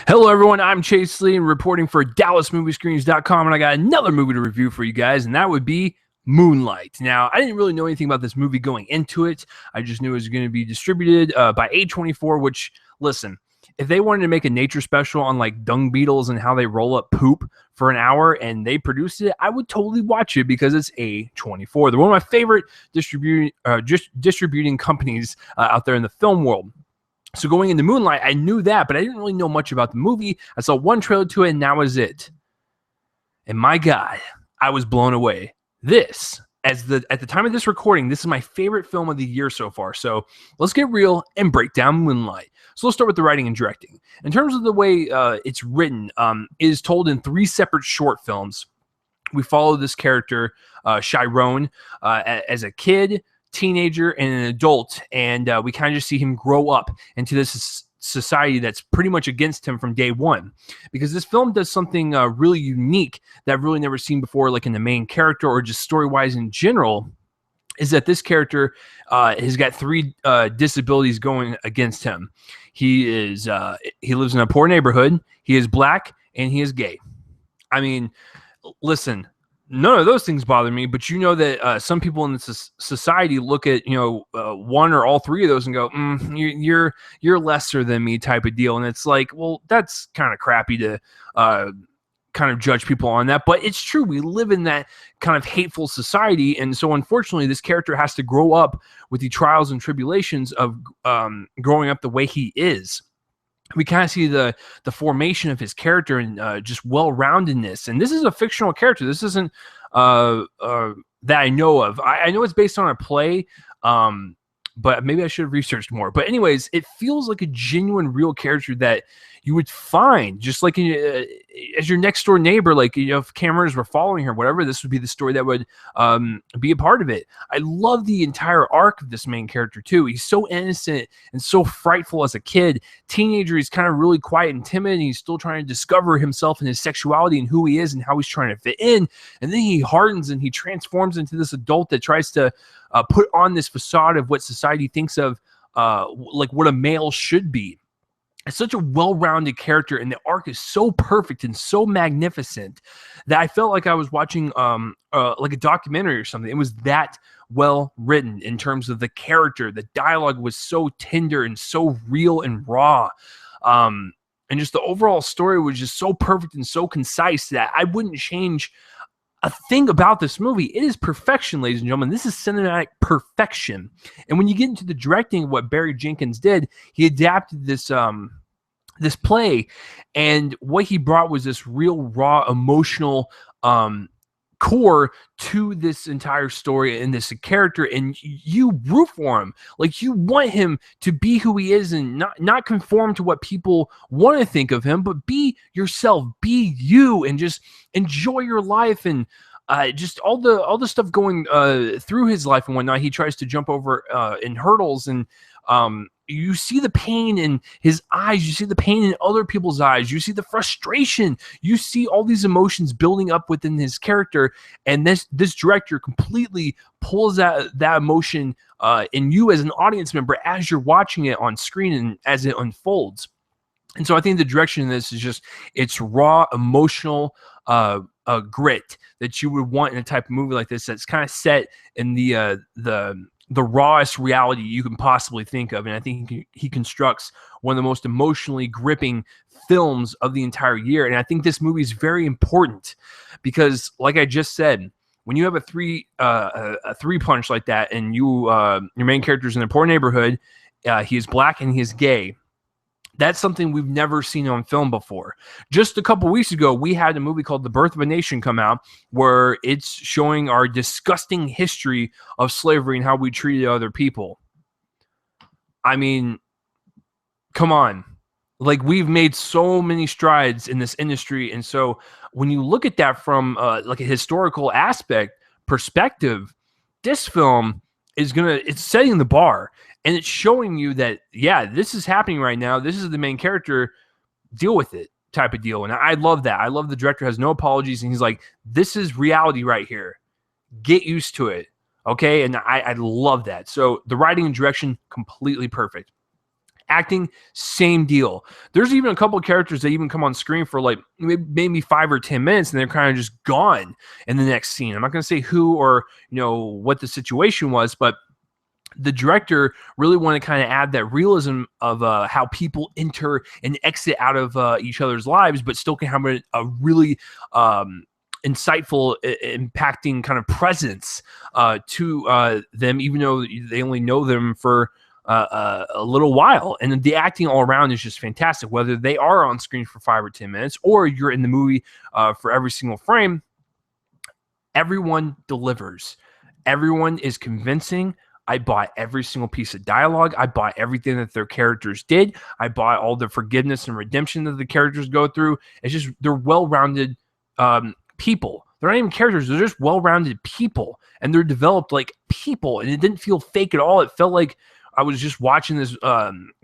Hello, everyone. I'm Chase Lee, reporting for DallasMovieScreens.com, and I got another movie to review for you guys, and that would be Moonlight. Now, I didn't really know anything about this movie going into it. I just knew it was going to be distributed by A24, which, listen, if they wanted to make a nature special on like dung beetles and how they roll up poop for an hour and they produced it, I would totally watch it because it's A24. They're one of my favorite distributing companies out there in the film world. So going into Moonlight, I knew that, but I didn't really know much about the movie. I saw one trailer to it, and that was it. And my God, I was blown away. At the time of this recording, this is my favorite film of the year so far. So let's get real and break down Moonlight. So let's start with the writing and directing. In terms of the way it's written, it is told in 3 separate short films. We follow this character, Chiron, as a kid, teenager, and an adult, and we kind of just see him grow up into this society that's pretty much against him from day one, because this film does something really unique that I've really never seen before, like in the main character or just story-wise in general, is that this character has got 3 disabilities going against him. He lives in a poor neighborhood, he is black, and he is gay. I mean, listen, none of those things bother me, but you know that some people in this society look at one or all 3 of those and go, you're lesser than me type of deal, and it's like, well, that's kind of crappy to kind of judge people on that, but it's true. We live in that kind of hateful society, and so unfortunately, this character has to grow up with the trials and tribulations of growing up the way he is. We kind of see the formation of his character and just well-roundedness. And this is a fictional character. This isn't that I know of. I know it's based on a play, but maybe I should have researched more. But anyways, it feels like a genuine, real character that you would find just like as your next door neighbor. Like, if cameras were following her, whatever, this would be the story that would be a part of it. I love the entire arc of this main character too. He's so innocent and so frightful as a kid. Teenager, he's kind of really quiet and timid, and he's still trying to discover himself and his sexuality and who he is and how he's trying to fit in. And then he hardens and he transforms into this adult that tries to put on this facade of what society thinks of like what a male should be. It's such a well-rounded character, and the arc is so perfect and so magnificent that I felt like I was watching like a documentary or something. It was that well written in terms of the character. The dialogue was so tender and so real and raw. And just the overall story was just so perfect and so concise that I wouldn't change a thing about this movie. It is perfection, ladies and gentlemen. This is cinematic perfection. And when you get into the directing of what Barry Jenkins did, he adapted this this play, and what he brought was this real raw emotional core to this entire story and this character, and you root for him. Like, you want him to be who he is and not conform to what people want to think of him, but be yourself, be you, and just enjoy your life. And just all the stuff going through his life and whatnot. He tries to jump over in hurdles, and you see the pain in his eyes. You see the pain in other people's eyes. You see the frustration. You see all these emotions building up within his character. And this director completely pulls that emotion in you as an audience member as you're watching it on screen and as it unfolds. And so I think the direction in this is just, it's raw, emotional grit that you would want in a type of movie like this, that's kind of set in the rawest reality you can possibly think of. And I think he constructs one of the most emotionally gripping films of the entire year. And I think this movie is very important because, like I just said, when you have a three punch like that, and your main character's in a poor neighborhood, he is black and he is gay. That's something we've never seen on film before. Just a couple weeks ago, we had a movie called The Birth of a Nation come out, where it's showing our disgusting history of slavery and how we treated other people. I mean, come on. Like, we've made so many strides in this industry. And so when you look at that from like a historical perspective, this film it's setting the bar. And it's showing you that, yeah, this is happening right now. This is the main character. Deal with it type of deal. And I love that. I love the director has no apologies. And he's like, this is reality right here. Get used to it. Okay. And I love that. So the writing and direction, completely perfect. Acting, same deal. There's even a couple of characters that even come on screen for like maybe 5 or 10 minutes, and they're kind of just gone in the next scene. I'm not going to say who or what the situation was, but the director really wanted to kind of add that realism of how people enter and exit out of each other's lives, but still can have a really insightful, impacting kind of presence to them, even though they only know them for a little while. And the acting all around is just fantastic, whether they are on screen for 5 or 10 minutes or you're in the movie for every single frame. Everyone delivers. Everyone is convincing. I bought every single piece of dialogue. I bought everything that their characters did. I bought all the forgiveness and redemption that the characters go through. It's just, they're well-rounded people. They're not even characters. They're just well-rounded people. And they're developed like people. And it didn't feel fake at all. It felt like I was just watching this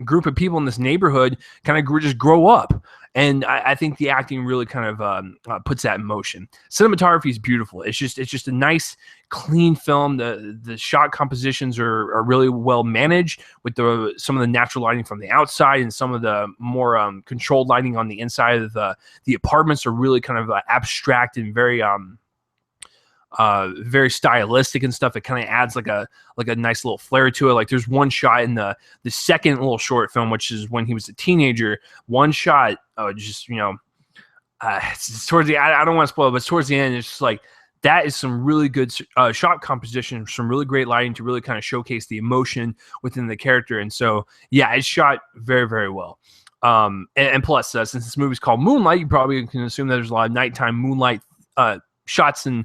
group of people in this neighborhood kind of just grow up. And I think the acting really kind of puts that in motion. Cinematography is beautiful. It's just a nice, clean film. The shot compositions are really well managed with some of the natural lighting from the outside and some of the more controlled lighting on the inside of the apartments are really kind of abstract and very very stylistic and stuff. It kind of adds like a nice little flair to it. Like there's one shot in the second little short film, which is when he was a teenager. One shot, just it's towards the I don't want to spoil it, but towards the end, it's just like that is some really good shot composition, some really great lighting to really kind of showcase the emotion within the character. And so yeah, it's shot very, very well. And plus, since this movie's called Moonlight, you probably can assume that there's a lot of nighttime moonlight shots and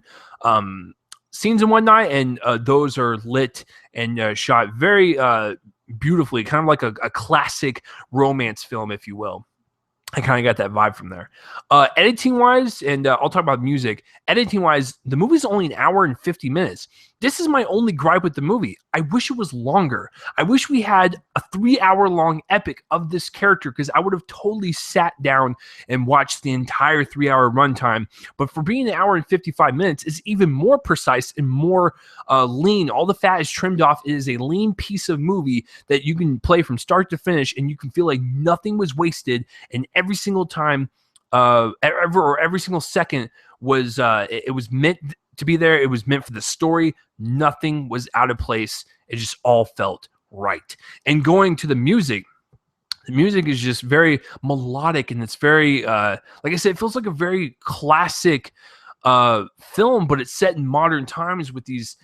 scenes and whatnot, and those are lit and shot very beautifully, kind of like a classic romance film, if you will. I kind of got that vibe from there. Editing wise, and I'll talk about music. Editing wise, the movie's only an hour and 50 minutes. This is my only gripe with the movie. I wish it was longer. I wish we had a 3-hour long epic of this character, because I would have totally sat down and watched the entire 3-hour runtime. But for being an hour and 55 minutes, it's even more precise and more lean. All the fat is trimmed off. It is a lean piece of movie that you can play from start to finish, and you can feel like nothing was wasted, and every single time, every single second was it was meant to be there. It was meant for the story. Nothing was out of place. It just all felt right. And going to the music is just very melodic, and it's very like I said, it feels like a very classic film, but it's set in modern times with these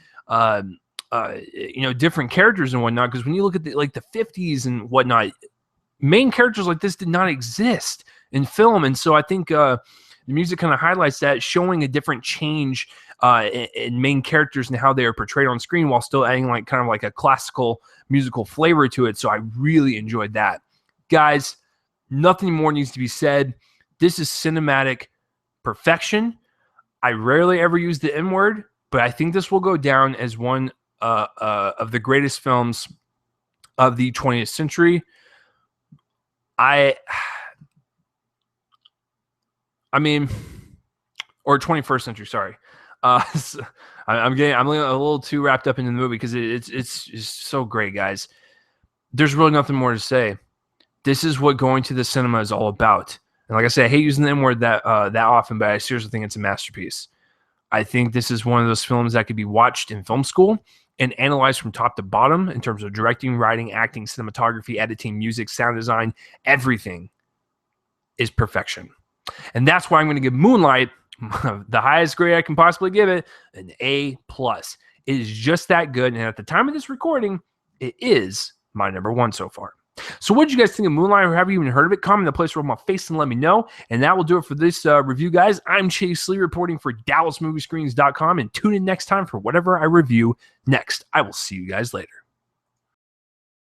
different characters and whatnot. Because when you look at the 50s and whatnot, main characters like this did not exist in film. And so I think the music kind of highlights that, showing a different change in main characters and how they are portrayed on screen, while still adding kind of a classical musical flavor to it. So I really enjoyed that. Guys, nothing more needs to be said. This is cinematic perfection. I rarely ever use the N word, but I think this will go down as one of the greatest films of the 20th century. I mean, or 21st century, sorry. So I'm a little too wrapped up into the movie because it's just so great, guys. There's really nothing more to say. This is what going to the cinema is all about. And like I said, I hate using the N word that often, but I seriously think it's a masterpiece. I think this is one of those films that could be watched in film school and analyzed from top to bottom in terms of directing, writing, acting, cinematography, editing, music, sound design. Everything is perfection. And that's why I'm going to give Moonlight the highest grade I can possibly give it, an A+. It is just that good. And at the time of this recording, it is my number 1 so far. So what did you guys think of Moonlight, or have you even heard of it? Comment in the place where I'm on face and let me know. And that will do it for this review, guys. I'm Chase Lee reporting for DallasMovieScreens.com, and tune in next time for whatever I review next. I will see you guys later.